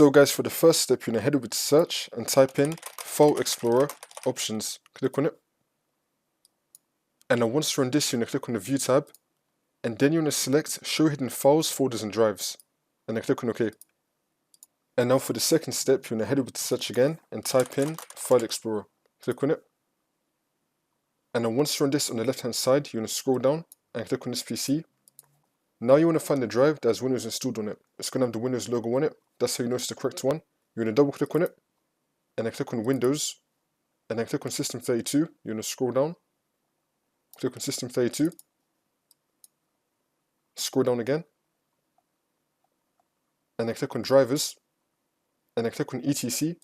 So guys, for the first step, you're going to head over to search and type in File Explorer Options. Click on it. And then once you're on this, you're going to click on the View tab. And then you're going to select Show Hidden Files, Folders and Drives. And then click on OK. And now for the second step, you're going to head over to search again and type in File Explorer. Click on it. And then once you're on this on the left hand side, you're going to scroll down and click on this PC. Now you want to find the drive that has Windows installed on it. It's going to have the Windows logo on it. That's how you know it's the correct one. You're going to double click on it and then click on Windows and then click on System 32. You're going to scroll down, click on System 32, scroll down again and then click on Drivers and then click on ETC.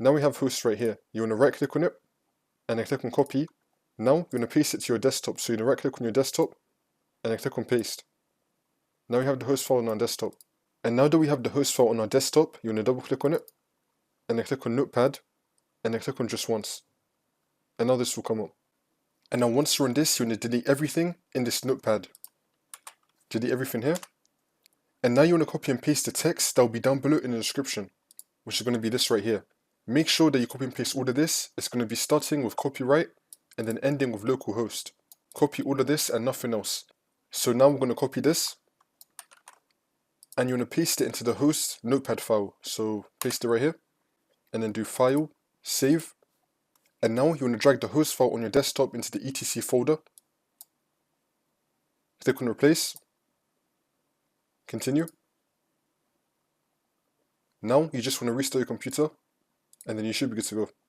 Now we have host right here. You want to right click on it and then click on Copy. Now you're going to paste it to your desktop. So you're going to right click on your desktop and then click on Paste. Now we have the host file on our desktop. And now that we have the host file on our desktop, you're going to double click on it and then click on Notepad and then click on Just Once. And now this will come up. And now once you're on this, you're going to delete everything in this Notepad. Delete everything here. And now you want to copy and paste the text that will be down below in the description, which is going to be this right here. Make sure that you copy and paste all of this. It's going to be starting with copyright and then ending with localhost. Copy all of this and nothing else. So now we're going to copy this and you're going to paste it into the host notepad file. So paste it right here and then do File, Save. And now you want to drag the host file on your desktop into the etc folder. Click on Replace. Continue. Now you just want to restart your computer and then you should be good to go.